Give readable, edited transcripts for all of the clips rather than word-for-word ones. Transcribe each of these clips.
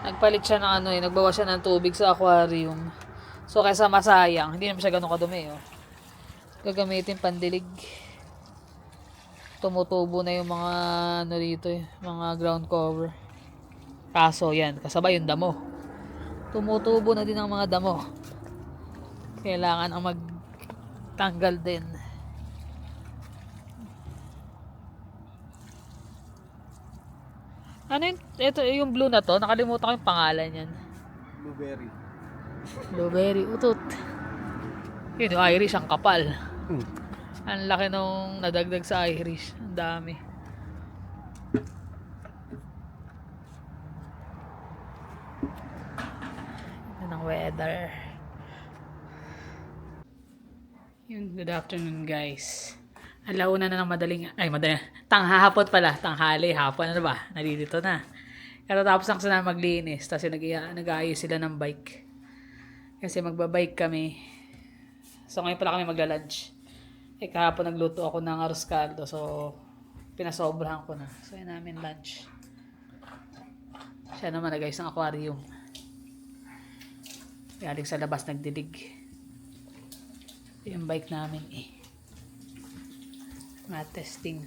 Nagpalit siya ng ano eh, nagbawas siya ng tubig sa aquarium. So kaysa masayang, hindi naman siya ganun kadumi oh. Gagamitin pandilig. Tumutubo na yung mga ano dito eh, mga ground cover. Kaso yan, kasabay yung damo. Tumutubo na din ang mga damo. Kailangan ang magtanggal din. Ano yun? Ito, yung blue na to, nakalimutan ko yung pangalan yan. Blueberry. Blueberry, utot. Yun, yung Irish, ang kapal. Hmm. Ang laki nung nadagdag sa Irish. Ang dami. Yan ang weather. Yun, good afternoon guys. Alauna na ng tanghahapon pala, tanghali, hapon ano ba? Nalilito na. Katatapos lang sila maglinis, tapos nag-aayos sila ng bike. Kasi magbabike kami. So ngayon pala kami magla-lunch. Kahapon nagluto ako ng arroz caldo, so pinasobrahan ko na. So yun namin lunch. Siya naman nag-ayos ng aquarium. Galing sa labas nagdidig. Yung bike namin testing.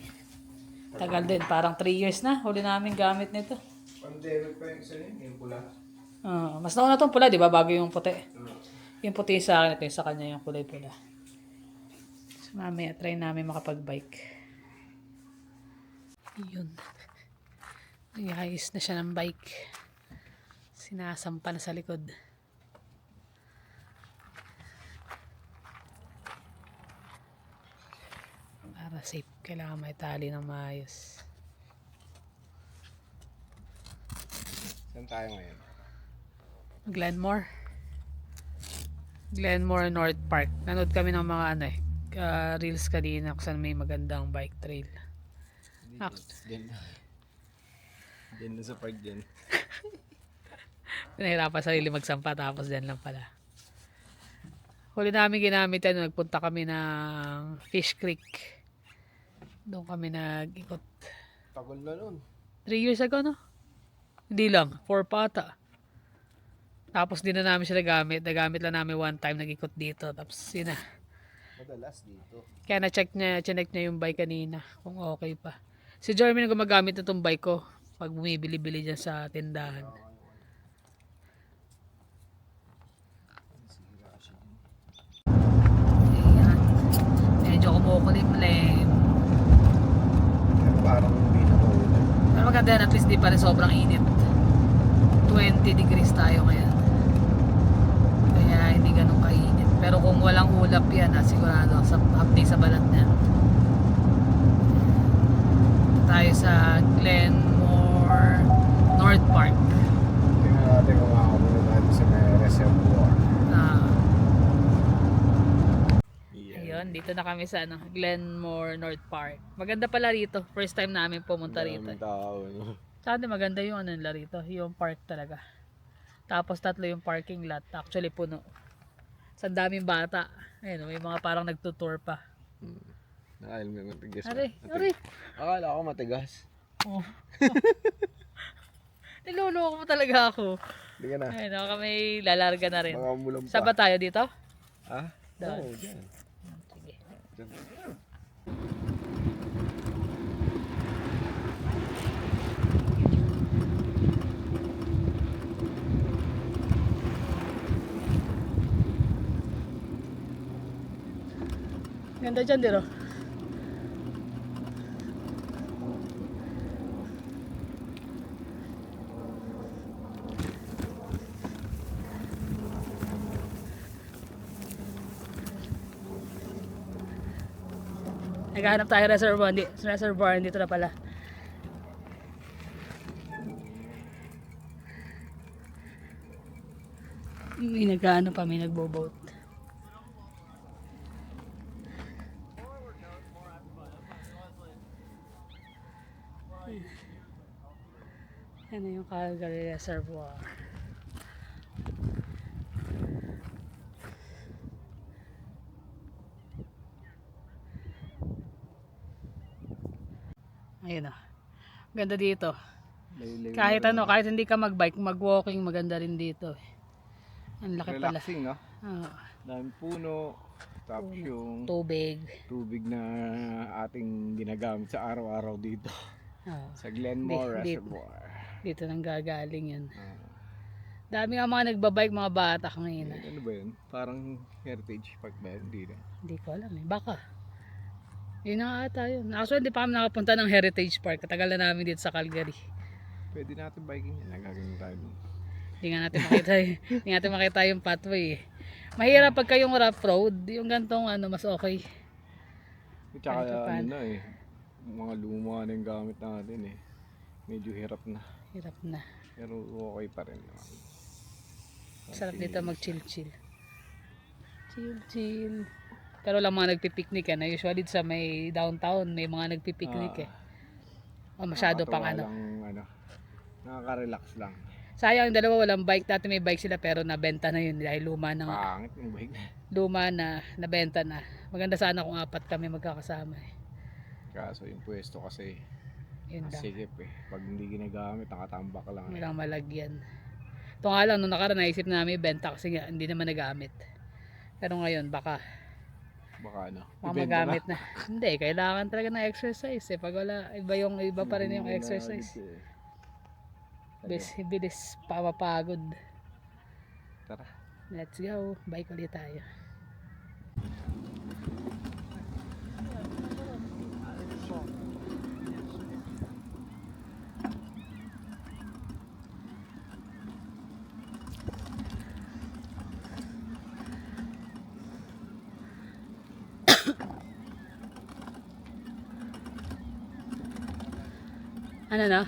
Tagal din, parang 3 years na huli namin gamit nito. Pandemic pa yung isa yun, yung pula. Mas nauna tong pula, di ba? Bago yung puti. Yung puti sa akin, ito yung sa kanya yung kulay pula. So mamaya, try namin makapag-bike. Yun. Ayos na siya ng bike. Sinasampa na sa likod. Para safe, kailangan may tali ng maayos. Saan tayo ngayon? Glenmore North Park. Nanood kami ng mga reels kanina kung saan may magandang bike trail. Diyan na sa park dyan. Pinahirapan sarili magsampa tapos dyan lang pala. Huli namin ginamit yan, nagpunta kami ng Fish Creek. Doon kami nag-ikot. Tagal na nun. 3 years ago, no? Hindi lang, 4 pa ata. Tapos din na namin siya nagamit. Nagamit lang namin one time, nag-ikot dito. Tapos yun na. Madalas dito. Kaya na-check niya yung bike kanina kung okay pa. Si Jeremy na gumagamit na itong bike ko pag bumibili-bili dyan sa tindahan. Ayan. Medyo kumukulimlim. Parang hindi na maulan. Pero maganda yan, at least di pa rin sobrang init. 20 degrees tayo ngayon. Kaya hindi ganun kainit. Pero kung walang ulap yan, sigurado sa update sa balat niyan. Tayo sa Glenmore North Park. Tingnan natin kung makakulo natin sa may reservoir. Ayun, dito na kami sa Glenmore North Park. Maganda pala rito. First time namin pumunta rito. Daming tao, no? Sana maganda yung nila rito, yung park talaga. Tapos 3 yung parking lot. Actually puno. Sa daming bata. Ayun, may mga parang nagtutour pa. Nakal may matigas. Ari. Akala ko matigas. Oh. Niloloko mo talaga ako. Hindi ka na. Ayun, kami lalarga na rin. Mga mulang pa. Saan ba tayo dito? Ha? Doon. Oo, dyan. Sige. Dyan. Ganda dyan, Diro. Naghahanap tayo reservoir, dito na pala. May naghahanap pa, may nagbo-boat. Yan yung Calgary Reservoir. Ayun na. Ganda dito. Layo-layo Kahit na rin, ano, kahit hindi ka mag-bike, mag-walking, maganda rin dito. Ang laki pala. relaxing, no? Oo. Daming puno. Tapos yung Tubig. tubig na ating ginagamit sa araw-araw dito. Oo. Sa Glenmore Di- di- Reservoir. Dito nang gagaling yan. Ah, Dami nga mga nagbabike, mga bata ngayon. ano ba yun? Parang Heritage Park ba yun? Hindi na. Hindi ko alam eh. Baka. Yun na ata yun. Actually, hindi pa kami nakapunta ng Heritage Park. Katagal na namin dito sa Calgary. Pwede natin biking yan. Nagagawin tayo dun. Hindi nga natin makita hindi natin makita yung pathway eh. Mahirap pagka yung rough road, yung gantong ano, mas okay. At saka Kahit pa paano. ano na eh. Mga luma na yung gamit natin eh. Medyo hirap na. Hirap na. Pero okay pa rin naman. Sarap dito mag-chill-chill. Chill-chill. Pero lang mga nagpipiknik na usually sa may downtown may mga nagpipiknik eh. O masyado pang Nakakatuwa ano. lang, ano. Nakaka-relax lang. Sayang yung dalawa walang bike. Dati may bike sila pero nabenta na yun dahil luma na nga. Pangit yung bike. Luma na, nabenta na. Maganda sana kung apat kami magkakasama eh. Kaso yung pwesto kasi Yun lang. masikip eh. Pag hindi ginagamit, nakatambak lang eh. Walang malagyan. Ito nga lang, nung nakaraan naisip namin benta kasi nga hindi naman nagamit. Pero ngayon baka Baka ano. magamit na. Hindi, kailangan talaga ng exercise eh. Pag wala, iba pa rin yung exercise. Bilis pamapagod. Tara. Let's go. Bike ulit tayo. Ano na?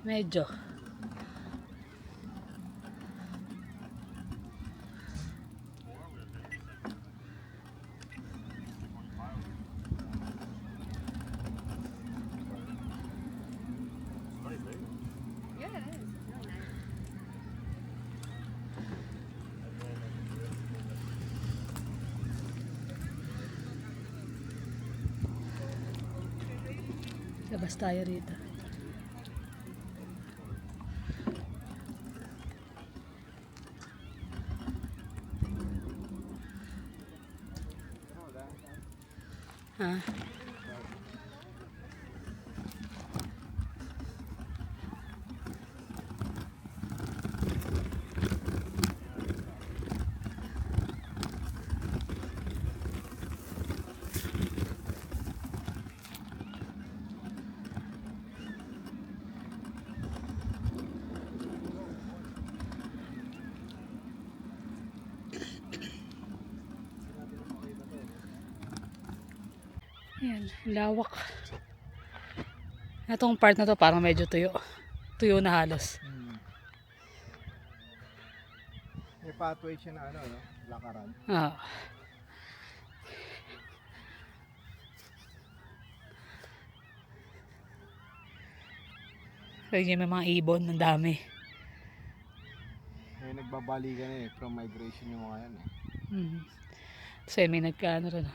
Medyo. Labas tayo rito. Ha? Ayan, lawak. Itong part na to parang medyo tuyo. Tuyo na halos. May pathway siya na ano, no? Lakaran. Ah. Kaya may mga ibon, ang dami. May nagbabalikan eh. From migration yung mga yan eh. Kasi may nagkaano rin.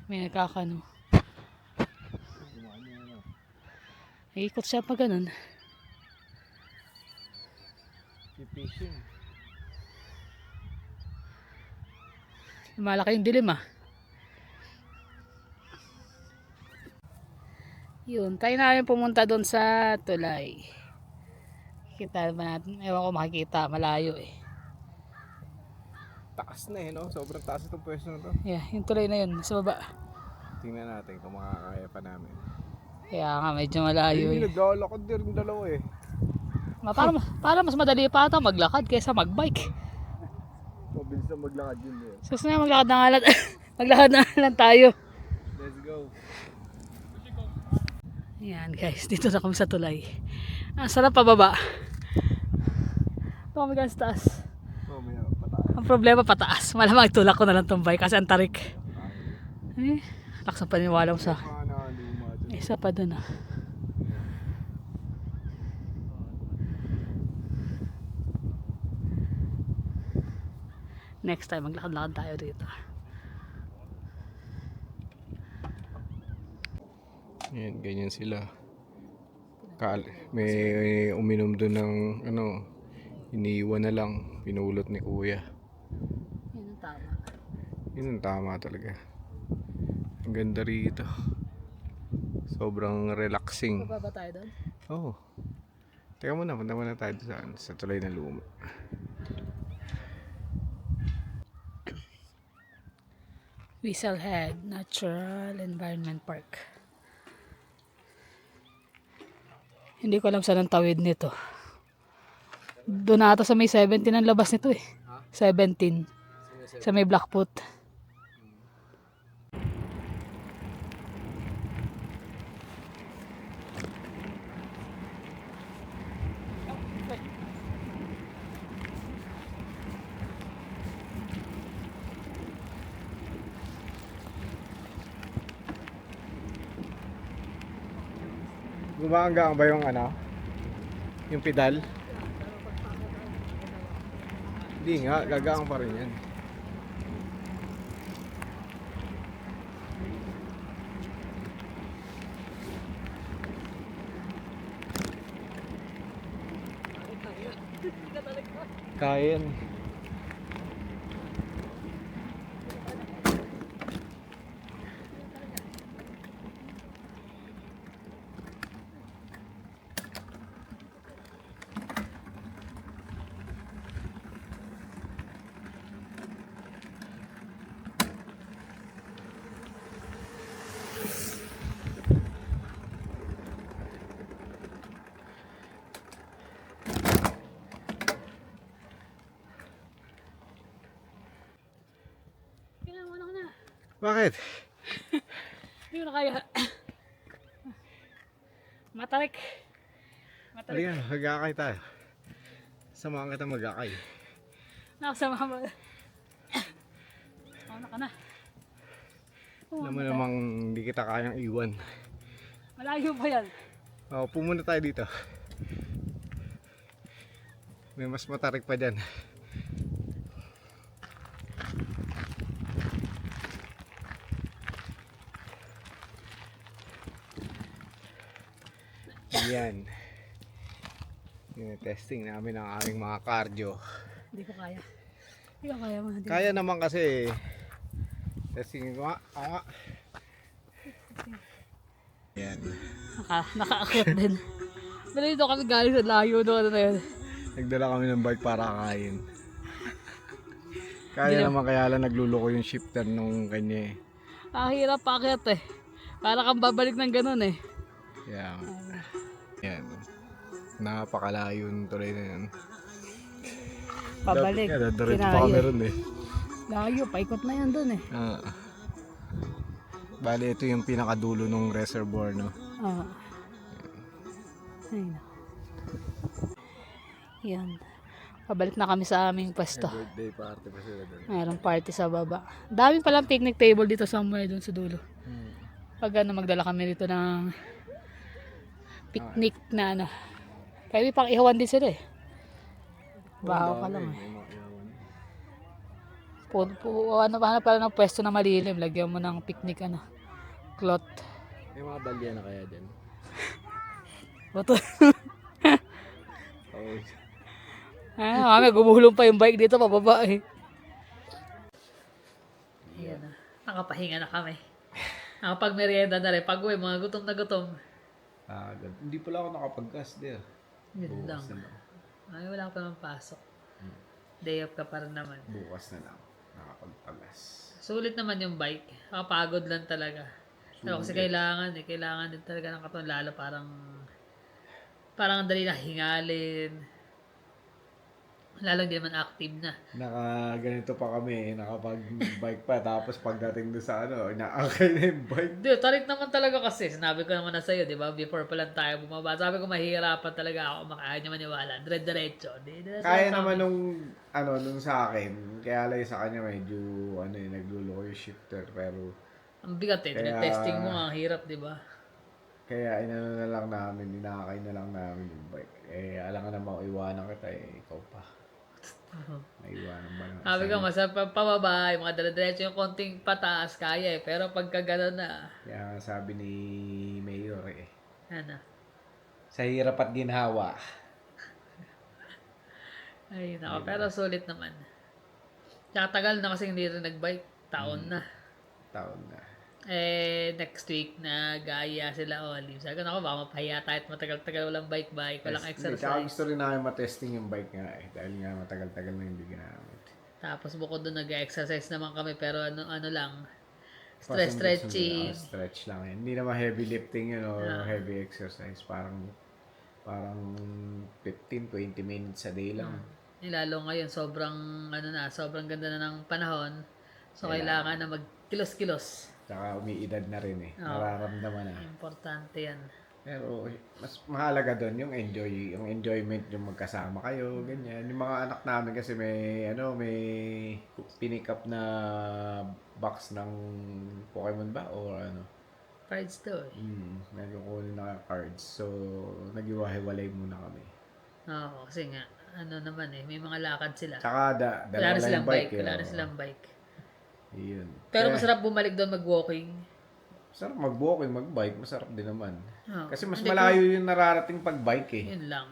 May nagkakano. Gumaan yung ano. Ikot siya pa ganun. Fishing. Malaki yung dilim ah. Yun, tayo namin pumunta doon sa tulay. Kita ba natin? Ewan ko makikita, malayo eh. Taas na eh, no? Sobrang taas itong pwesto na to. Yeah, yung tulay na yun, sa baba. Tingnan natin kung makakaya pa namin. Kaya nga, medyo malayo Ay, eh. naglalakad din yung dalawa eh. Para mas madali pa ata maglakad kaysa magbike. Mabilis na maglakad yun eh. So, na maglakad na nga lang, maglakad na nga lang tayo. Let's go. Ayan guys, dito na kami sa tulay. Ang sarap pababa. Ito kami guys taas. Oh, may pataas. Ang problema pataas. Malamang itulak ko na lang itong bike kasi ang tarik. Eh, lakas ang paniwala mo sa Mga nakaluma dun. isa pa dun ah. Next time maglakad-lakad tayo dito. Ayan, ganyan sila. May uminom doon ng ano, iniiwan na lang, pinulot ni kuya. Yan ang tama. Yun ang tama talaga. Ang ganda rito. Sobrang relaxing. Bababa tayo doon? Oo. Teka muna, punta muna tayo sa tulay na luma. Weaselhead Natural Environment Park. Hindi ko alam saan ang tawid nito. Doon ata sa may 17 ang labas nito eh. 17. Sa may Blackfoot. Gumagaang ba yung ano? Yung pedal? Hindi nga, gagaang pa rin yan. Kaya yan. Kailangan ko na. Bakit? Hindi ko na kaya. Matarik. Matarik. Halika, magkakay tayo. Samahan kita magkakay. Nakasama mo. Mauna ka na. Alam mo namang hindi kita kayang iwan. Malayo pa yan. Pumunta tayo dito. May mas matarik pa dyan. Yan. Yung testing namin ang aming mga cardio. Hindi ko kaya. Hindi ko kaya mga. Kaya naman kasi. Testing ko nga. Ako nga. Yan. Nakaakyat din. Pero dito kami galing sa layo doon. Ano na yun? Nagdala kami ng bike para kakain. Kaya naman, kaya lang nagluloko yung shifter nung kanya eh. Hirap paakyat eh. Para kang babalik ng ganun eh. Yan. Yan. Napakalayo yung tuloy na yan. Pabalik. Dadarit pa kami ron eh. Layo, paikot na yan doon eh. Bali, ito yung pinakadulo ng reservoir, no? Oo. Ayun. Yan. Pabalik na kami sa aming pwesto. Birthday party pa sila doon. Mayroong party sa baba. Dami palang picnic table dito somewhere doon sa dulo. Pag ano, magdala kami dito ng picnic na ano. Kaya pang ihawan din sila eh. Bahaw ka lang eh. Ano pa pala ng pwesto na malilim. Lagyan mo ng picnic ano. Cloth. May mga balya na kaya dyan? Bato. Oo. Kami gumuhulong pa yung bike dito pababa eh. Ayan na. Nakapahinga na kami. Nakapag-merienda na rin. Pag-uwi, mga gutom na gutom. Hindi pala ako nakapag-gas there. Yun lang. Ay, wala pa naman pasok. Day off ka pa rin naman. Bukas na lang. Nakapag-pagas. Sulit naman yung bike. Nakapagod lang talaga. Pero kasi kailangan din talaga ng katawan. Lalo parang ang dali na hingalin. Lalo hindi naman active na. Ganito pa kami, nakapag-bike pa. Tapos pagdating doon sa ano, inaakay na yung bike. Hindi, tarik naman talaga kasi. Sinabi ko naman na sa'yo, di ba? Before pa lang tayo bumaba. Sabi ko mahihirapan talaga ako. Makaya niya maniwala. Dire-diretso. Kaya naman nung sa akin, kaya lang sa kanya medyo, nagluloko yung shifter. Pero, ang bigat eh. Testing mo nga. Ang hirap, di ba? kaya inakay na lang namin yung bike. Alam ka naman, iwanan kita ikaw pa. Naiwanan ba ng Sabi ko, isa? masarap pababa, yung mga dala-diretso yung konting pataas, kaya eh. Pero pagka gano'n na, Kaya nga sabi ni Mayor ano, sa hirap at ginhawa. ay nako, Diba? pero sulit naman. Tsaka tagal na kasi hindi rin nagbike, taon na. Taon na. Next week na gaya sila Olive. Sabi ko, nako, baka mapahiya tayo at matagal-tagal walang bike-bike, walang Hindi, tsaka exercise. gusto rin namin matesting yung bike nga dahil nga matagal-tagal na hindi ginamit. Tapos bukod doon nag-exercise naman kami, pero ano lang, Pasundot-sundot lang, stretching. stretch lang yan. Hindi naman heavy lifting yun o Ah. heavy exercise. Parang 15-20 minutes a day lang. Lalo ngayon, sobrang ganda na ng panahon. So, Kailangan. kailangan na magkilos-kilos. Tsaka umiidad na rin Oo. Nararamdaman na. Importante yan. Pero mas mahalaga doon yung enjoyment yung magkasama kayo, ganyan. Yung mga anak namin kasi may pinick up na box ng Pokemon ba o ano. Cards to eh. Nagkukunin na cards. So, nag-iwahiwalay muna kami. Oo, kasi nga, ano naman eh, may mga lakad sila. Tsaka Wala dalawa na lang silang yung bike. bike, wala na oo. silang bike. Yun. Pero Kaya, masarap bumalik doon mag-walking. masarap mag-walking, mag-bike. Masarap din naman. Oo. Kasi mas Hindi, malayo yung nararating pag-bike Yun lang.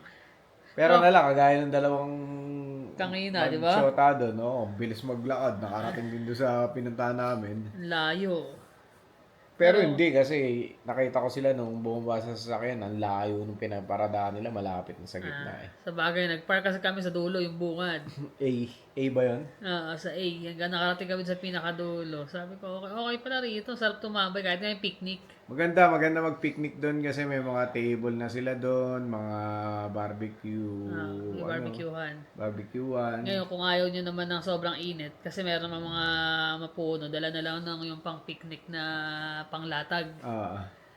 Pero kagaya ng dalawang Kangina, di ba? magshota doon, no? Bilis maglakad, nakarating din doon sa pinuntahan namin. Layo. Pero hindi kasi nakita ko sila nung bumaba sa sasakyan, ang layo nung pinaparadaan nila, malapit na sa gitna Sa bagay, nag-park kasi kami sa dulo, yung bungad. A ba yun? Sa A, hanggang nakarating kami sa pinakadulo. Sabi ko, okay pala rito, sarap tumambay kahit nga yung picnic. Maganda mag-picnic doon kasi may mga table na sila doon, mga barbecue, Yung barbecuehan. barbecuean. Ngayon, kung ayaw nyo naman ng sobrang init, kasi meron naman mga mapuno, dala na lang ng yung pang picnic na panglatag.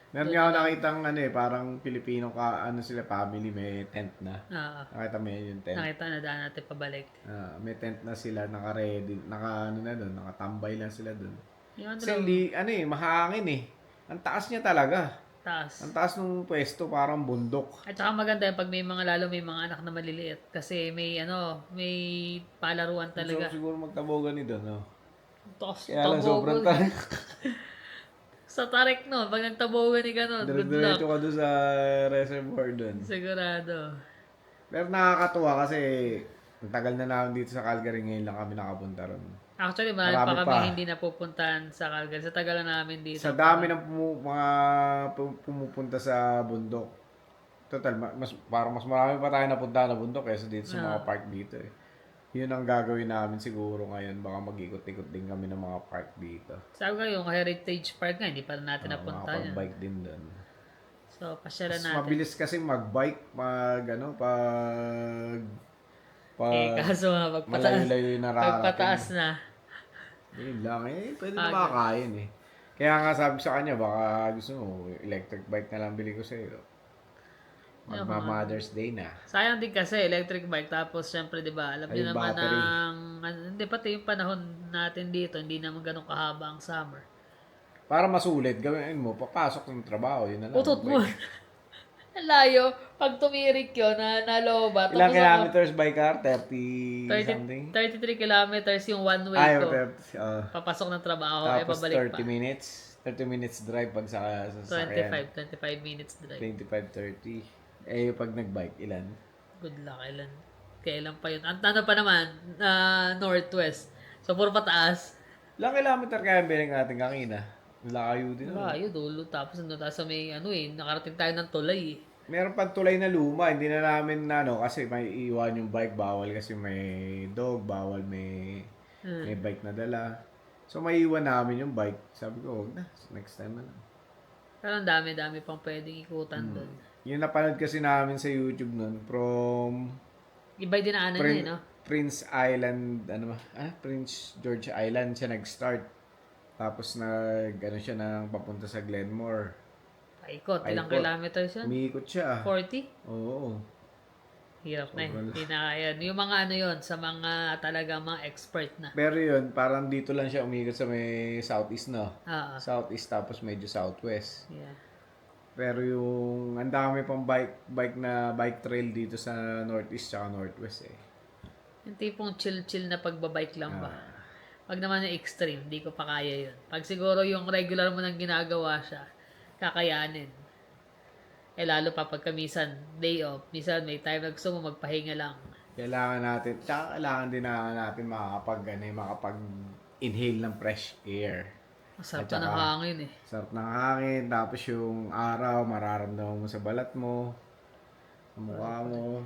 Meron nga ako nakitang parang Pilipino sila family, may tent na. Nakita mo yun yung tent. Nakita na daan natin pabalik. May tent na sila, naka-ready, nakatambay lang sila doon. Yung ano Kasi lang, hindi, mahangin Ang taas niya talaga. taas. Ang taas nung pwesto, parang bundok. At saka maganda yung pag may mga anak na maliliit. Kasi may palaruan talaga. So, siguro magtabogan ni doon, no? Kaya lang Tabogan. sobrang tarik. Sa tarik no, pag nagtabogan ni gano'n, good luck. Diretso ka doon sa reservoir doon. Sigurado. Pero nakakatuwa kasi ang tagal na namin dito sa Calgary, ngayon lang kami nakapunta ron. Actually, marami Marami pa kami pa. hindi napupuntahan sa Calgary. Sa tagal na namin dito. Sa dami ng mga pumupunta sa bundok. Total, parang mas marami pa tayo napunta na bundok kaysa dito sa mga park dito Yun ang gagawin namin siguro ngayon. Baka mag-ikot-ikot din kami ng mga park dito. Sabi ko yung Heritage Park nga, hindi pa natin napunta yan. Makapag-bike din doon. So, pasyalan Mas natin. mabilis kasi mag-bike Kaso nga, malayo-layo yung nararating. pagpataas na. Yun lang pwede na makakain Kaya nga sabi sa kanya, baka gusto mo, electric bike na lang bili ko sa iyo. Mother's Day na. Sayang din kasi electric bike. Tapos, syempre, di ba, alam niyo Ay, naman battery. hindi, pati yung panahon natin dito, hindi naman ganun kahaba ang summer. Para masulit, gawin mo, papasok ng trabaho, yun na lang. Utot mo. Ang layo. Pag tumirik yun, nalobat. Ilang kilometers by car? 30 something? 33 kilometers yung one way Ay, ko. 30, Papasok ng trabaho, tapos pabalik 30 minutes. 30 minutes drive pag sa sasakyan. 25 minutes drive. 25-30. Pag nag-bike, ilan? Good luck, kailan pa yun? Ang ano pa naman, northwest. So, puro pataas. Ilang kilometer kaya bilang natin kanina? Layo din. Layo, dulo. Tapos, sa may, nakarating tayo ng tulay Meron pang tulay na luma, hindi na namin kasi may iwan yung bike, bawal kasi may dog, bawal may bike na dala. So may iwan namin yung bike. Sabi ko, huwag na, next time na lang. Pero ang dami-dami pang pwedeng ikutan doon. Yung napanood kasi namin sa YouTube nun, from Iba'y dinaanan niya, no? Prince Island, Prince George Island siya nag-start. Tapos siya nang papunta sa Glenmore. Paikot. Ilang kilometers yun? Umiikot siya. 40? Oo. Hirap na Hindi na kaya. Yung mga sa mga talaga mga expert na. Pero yun, parang dito lang siya umiikot sa may southeast, no? Southeast tapos medyo southwest. Yeah. Pero yung ang dami pang bike trail dito sa northeast tsaka northwest Yung tipong chill-chill na pagbabike lang ba. Pag naman yung extreme, di ko pa kaya yun. Pag siguro yung regular mo nang ginagawa siya, kakayanin. Eh lalo pa pagka minsan day off, minsan may time na gusto mo magpahinga lang. Kailangan natin, tsaka kailangan din natin makapag-inhale ng fresh air. Masarap At pa ng saka, hangin eh. sarap ng hangin, tapos yung araw, mararamdaman mo sa balat mo, sa mukha mo,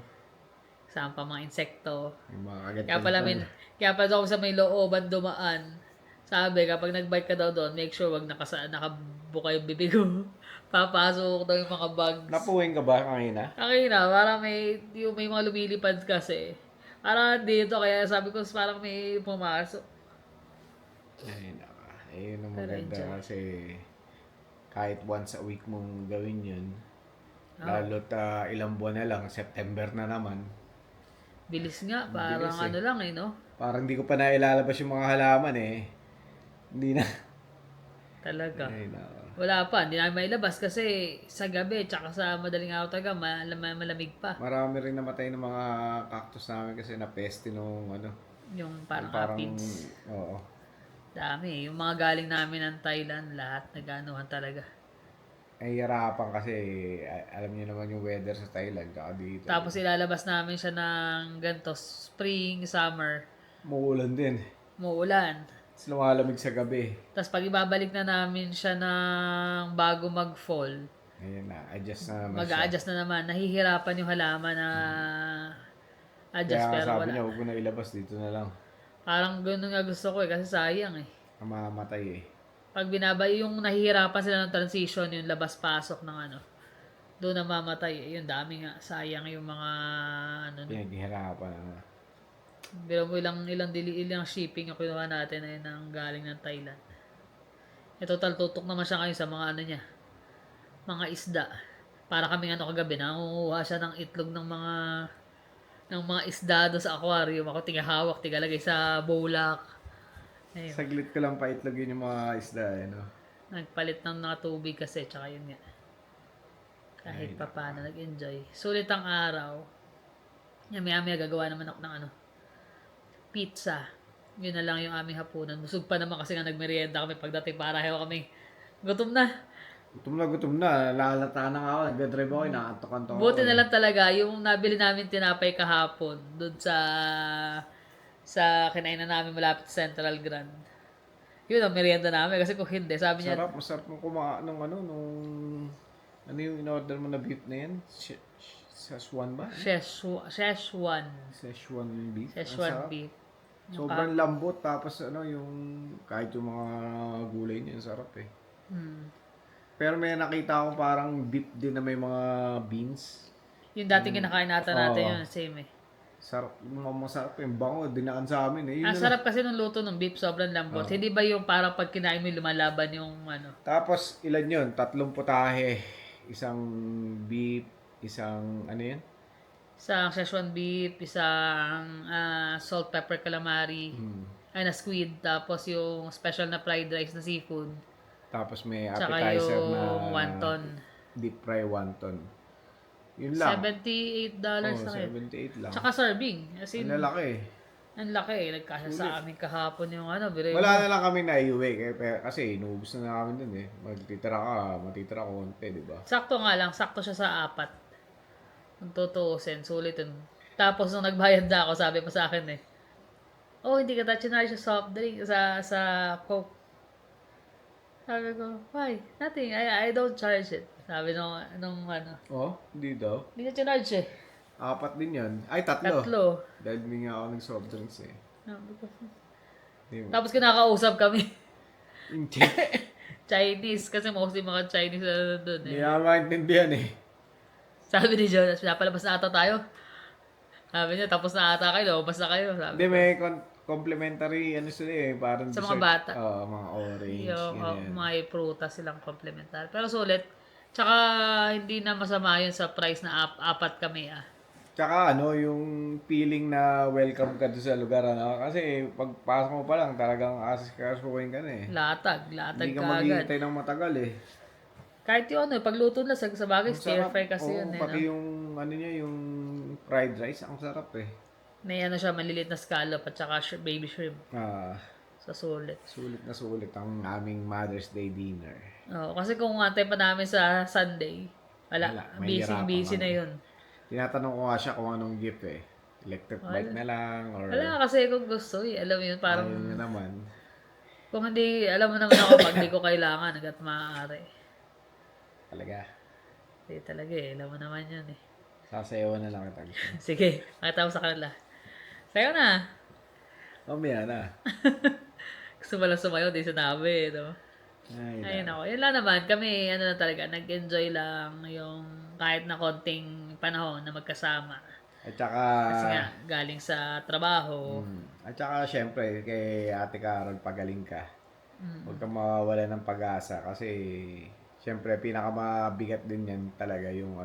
Saan pa mga insekto. yung mga kagat Kaya pala may, kaya pala ako sa may looban dumaan. Sabi, kapag nagbike ka daw doon, make sure wag nakabuka yung bibig mo. Papasok daw yung mga bugs. Napuwing ka ba kanina? Kanina, parang may mga lumilipad kasi. Parang dito, kaya sabi ko parang may pumasok. Ay, naka. Ayun ang Pero maganda enjoy. kasi kahit once a week mong gawin yun, Oh. lalo't ilang buwan na lang, September na naman, Bilis nga, parang Bilis eh. ano lang eh, no? parang hindi ko pa nailalabas yung mga halaman eh. Hindi na. Talaga. Ay, naka. Wala pa, hindi namin mailabas kasi sa gabi, tsaka sa madaling araw talaga, malamig pa. Marami rin namatay ng mga cactus namin kasi napeste nung ano. Yung parang Parang, aphids. oo. Dami. Yung mga galing namin ng Thailand, lahat nag-anuhan talaga. Ay, hirapan kasi alam niyo naman yung weather sa Thailand tsaka dito. Tapos ilalabas namin siya ng ganito, spring, summer, Muulan din. muulan. Tapos lumalamig sa gabi. Tapos pag ibabalik na namin siya ng bago mag-fall, Ayun na, adjust na naman siya. mag-a-adjust na naman. Nahihirapan yung halaman na adjust Kaya pero sabi wala. niya, huwag mo na ilabas dito na lang. Parang ganun nga gusto ko eh, kasi sayang eh. Mamamatay eh. Pag yung nahihirapan sila ng transition, yung labas-pasok ng ano, doon na mamatay. Yung dami nga, sayang yung mga ano. Pinaghihirapan na. Pero mo ilang shipping ang kinuha natin ay nang galing ng Thailand. E total tutok naman siya ngayon sa mga ano niya, mga isda. Para kaming ano kagabi, nangunguha siya ng itlog ng mga isda doon sa aquarium. Ako tigahawak, tigalagay sa bowlak. Ayun. Saglit ko lang paitlogin yung mga isda eh, no? Nagpalit ng mga tubig kasi, tsaka yun nga. Kahit Ay, pa paano, nag-enjoy. Sulit ang araw. Maya gagawa naman ako ng ano, pizza. Yun na lang yung aming hapunan. Busog pa naman kasi nga nagmerienda kami pagdating para kami. Gutom na. Gutom na. Lalata na nga ako. Nag-drive ako, inaantok-antok ako. Buti na lang talaga yung nabili namin tinapay kahapon doon sa kinainan namin malapit sa Central Grand. Yun ang merienda namin kasi kung hindi, sabi niya, Masarap nung kumain nung ano yung in-order mo na beef na yan? Szechuan ba? Szechuan. Szechuan beef. Ang Szechuan sarap. beef. Sobrang lambot tapos yung kahit yung mga gulay niya, ang sarap eh. Hmm. Pero may nakita akong parang beef din na may mga beans. Yung dating kinakain natin Oo. yun, same eh. Sarap, masarap yung bango, dinaan sa amin eh. Yun Ang na lang. sarap kasi ng luto ng beef, sobrang lambot. Hindi ba yung parang pag kinain mo lumalaban yung ano? Tapos ilan yun? 3 putahe, isang beef, isang ano yun? Isang Szechuan beef, isang salt, pepper, calamari, ay na squid, tapos yung special na fried rice na seafood, Tapos may tsaka appetizer yung na wonton. deep fry wonton. Yun lang. $78 Oh, na yun. 78 lang. Tsaka serving. As in, Ang lalaki eh. ang laki eh. Nagkasya sa amin kahapon yung ano. Wala na lang kami naiuwi kasi inubos na namin dun eh. Matitira ko konti, di ba? Sakto nga lang, sakto siya sa 4. Kung tutuusin, sulit yun. Tapos nung nagbayad na ako, sabi pa sa akin eh, oh, hindi ka chinarge sa soft drink, sa Coke. Sabi ko, why? Nothing, I don't charge it. Sabi nung ano, Oh, hindi daw. hindi ka chinarge eh. 4 din yun. Ay, 3. 3. Dahil hindi nga ako nag-soft drinks eh. Sabi ko, Di ba? tapos kinakausap kami. Yung Chinese, kasi mostly mga Chinese na doon Hindi eh. ako maintindihan eh. Sabi ni Jonas, pinapalabas na ata tayo. Sabi niya, tapos na ata kayo, lumabas na kayo. Sabi Hindi, may complimentary ano sila eh. Parang Sa mga dessert. bata. Oo, mga orange. yung ganyan. may prutas silang komplementar. Pero sulit. Tsaka hindi na masama yun sa price na apat kami ah. Tsaka yung feeling na welcome ka doon sa lugar, ano? Kasi pagpasok mo pa lang, talagang asikasuhin ka na eh. Latag Hindi ka ka agad. maghihintay ng matagal eh. Kahit yung ano, pagluto na sa bagay, Ang stir sarap. fry kasi Oo, yun eh. pati No? yung, yung fried rice, ang sarap eh. May ano siya, maliliit na scallop at saka baby shrimp Ah, sa sulit. sulit ang aming Mother's Day dinner. Oo, kasi kung antay pa namin sa Sunday, wala, Wala, mahihirapan busy na kami. yun. Tinatanong ko nga siya kung anong gift eh. Electric bike Wala. na lang or Wala kasi kung gusto eh. Alam mo yun, parang, ayaw niya naman. kung hindi, alam mo naman ako pag di ko kailangan, hanggat maaari. Talaga. Hindi talaga eh, alam mo naman yun eh. Sasayawan na lang kita gusto. Sige, makita mo sa kanila. Sayo na. Mamaya na. Gusto mo lang sumayo, di sinabi, no? Ay, Ayun lang. ako. Yun lang naman. Kami, ano na talaga, nag-enjoy lang yung kahit na konting panahon na magkasama. At saka, Kasi nga, galing sa trabaho. syempre, kay Ate Carol, pagaling ka. Mm. Huwag kang mawawala ng pag-asa kasi, syempre, pinakamabigat din yan talaga yung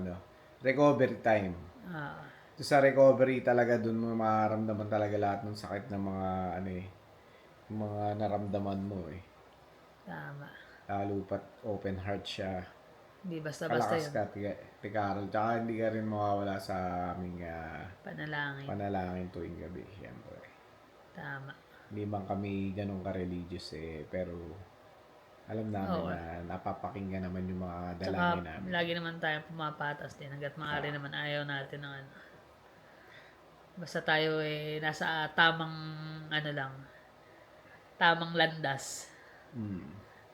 recovery time. Ah, So, sa recovery talaga, dun mo mararamdaman talaga lahat ng sakit ng mga, yung mga naramdaman mo eh. tama. Lalo pat open heart siya. Hindi basta-basta Kalakas yun. ka, Ate Carol. Tsaka hindi ka rin mawawala sa aming Panalangin. panalangin tuwing gabi, syempre. Tama. Hindi man kami ganun ka-religious eh, pero alam namin Oo. na napapakinggan naman yung mga Tsaka, dalangin namin. lagi naman tayong pumapatas din. Hanggat maaari naman ayaw natin ng ano. Basta tayo eh, nasa tamang, ano lang, tamang landas. Hmm.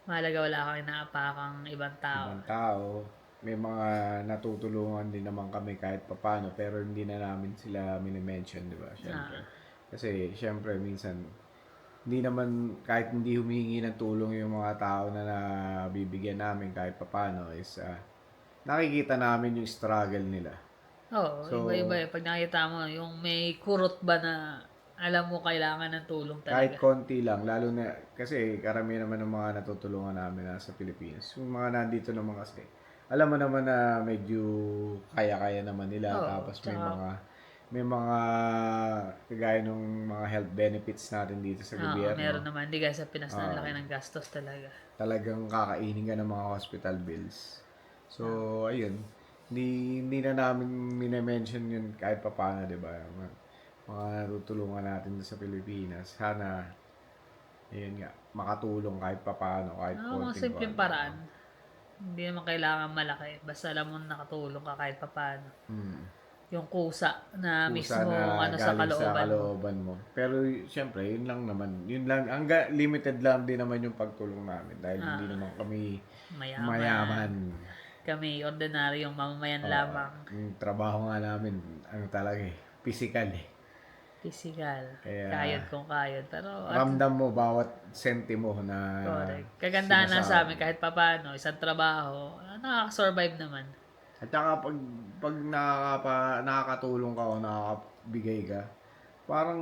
Mahalaga wala kang inaapakang ibang tao. Ibang tao, may mga natutulungan din naman kami kahit papano, pero hindi na namin sila minimension, di ba? Syempre. Kasi, syempre, minsan, hindi naman, kahit hindi humingi ng tulong yung mga tao na nabibigyan namin kahit papano is, nakikita namin yung struggle nila. Oo, So, iba-iba eh. Pag nakita mo, yung may kurot ba na alam mo kailangan ng tulong kahit talaga. konti lang, lalo na, kasi karamihan naman ng mga natutulungan namin na sa Pilipinas. Yung mga nandito naman kasi, alam mo naman na medyo kaya-kaya naman nila. Oo, Tapos tsaka, may mga, kagaya ng mga health benefits natin dito sa meron gobyerno. naman. Hindi guys sa Pinas na ang Ah, laki ng gastos talaga. talagang kakainin ka ng mga hospital bills. So, ayun. Hindi na namin mine-mention yun kahit papaano, di ba? Mga natutulungan natin sa Pilipinas. Sana, ayun nga, makatulong kahit papaano, kahit Mga konting simpleng konti. paraan. Hindi naman kailangan malaki. Basta alam mo na nakatulong ka kahit papaano. Hmm. Yung kusa na Kusa mismo na ano sa galing sa kalooban mo. kalooban mo. Pero, syempre, yun lang naman. Yun lang, limited lang din naman yung pagtulong namin. Dahil hindi naman kami Mayaman. mayaman. Kami, ordinaryong mamamayan Oo, lamang. yung trabaho nga namin, talaga eh, physical eh. Physical. Kaya, Kayod kung kayod. Pero, ramdam mo bawat sentimo na correct. Kagandahan na sa amin sinasabi. kahit papaano, isang trabaho, nakaka-survive naman. At saka pag nakakatulong ka o nakakabigay ka, parang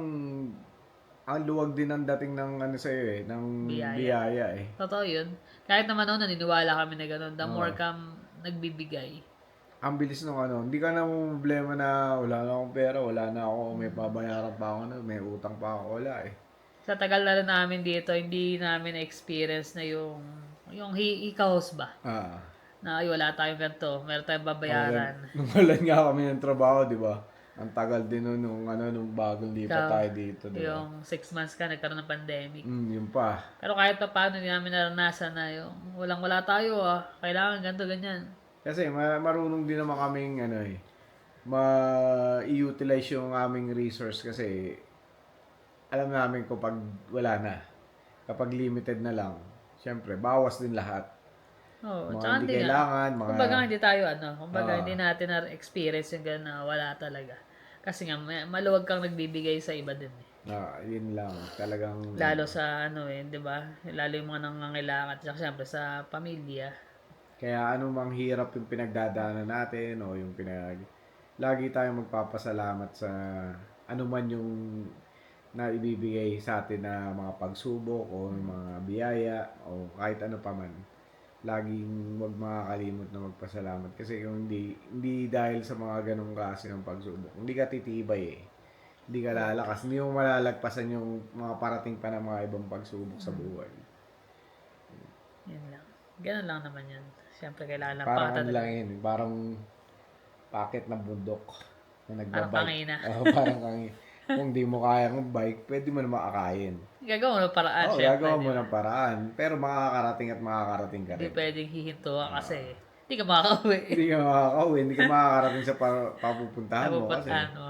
ang luwag din ang dating ng sa'yo eh, ng Biyaya. biyaya eh. Totoo yun. Kahit naman noon, naniniwala kami na gano'n. The Oo. more kang nagbibigay. Ang bilis nung hindi ka na problema na wala na akong pera, wala na ako, may babayaran pa ako, may utang pa ako, wala eh. Sa tagal na rin namin dito, hindi namin na-experience na yung hikahos ba? Ah. Na ay wala tayong ganito, meron tayong babayaran. Nung walan nga kami ng trabaho, di ba? Ang tagal din nung bagong lipat Ikaw, tayo dito, di ba? yung 6 months ka, nagkaroon ng pandemic. Yun pa. Pero kahit pa paano, hindi namin naranasan na yung walang-wala tayo kailangan ganito, ganyan. Kasi marunong din naman kaming ma-utilize yung aming resource kasi alam namin kung pag wala na, kapag limited na lang, syempre, bawas din lahat. Oo, Mga tsaka hindi hindi nga. kailangan, mga... Kumbaga hindi tayo kumbaga Oo. hindi natin na-experience yung gano'n na wala talaga. Kasi nga, maluwag kang nagbibigay sa iba din eh. Yun lang. Talagang... Lalo sa di ba? Lalo yung mga nangangailangan at saka syempre sa pamilya. Kaya mang hirap yung pinagdadaanan natin o yung lagi tayong magpapasalamat sa man yung na ibibigay sa atin na mga pagsubok o mga biyaya o kahit ano pa man. Laging wag makakalimot na magpasalamat kasi kung hindi dahil sa mga ganong klase ng pagsubok, hindi ka titibay eh. Hindi ka lalakas, hindi mo malalagpasan yung mga parating pa ng mga ibang pagsubok sa buhay. Yun lang. Ganun lang naman yun. Siyempre kailangan lang Parang pangatan. lang yun, parang packet na bundok na Parang nagbabike. kangina. Parang kangina. Kung di mo kayang bike, pwede mo na makakain. Gagawa mo ng paraan, Oo, syempre. gagawa Di mo ba? ng paraan. Pero makakarating at makakarating ka Hindi rin. pwedeng hihinto ka kasi hindi ka makakauwi. Hindi ka makakauwi, hindi ka makakarating sa papupuntahan mo kasi Napupuntahan mo.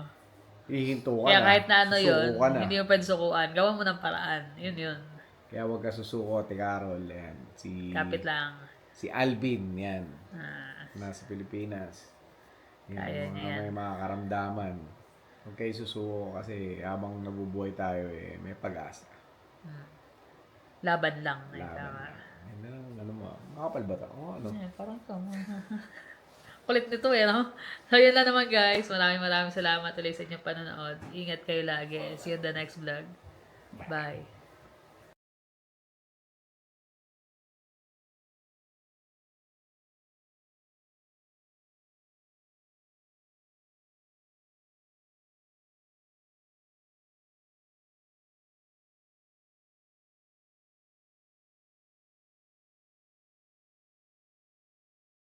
hihinto ka Kaya na, kahit na ano susuko yun, ka na. hindi mo pwede sukuan. Gawa mo ng paraan. Yun yun. Kaya huwag ka susuko, Ate Carol. Yan. Kapit lang. Si Alvin, yan. Ah, Nasa Pilipinas. Yan, kaya niya yan. may mga karamdaman. Huwag kayo susuko kasi habang nabubuhay tayo may pag-asa. Laban lang. Ay, Laban tama. lang. Yan na lang, ano mo. Makapal ba ito? Ano? Parang ito. Kulit nito eh, no? So, yun lang naman guys. Maraming salamat ulit sa inyong panonood. Ingat kayo lagi. See you in the next vlog. Bye.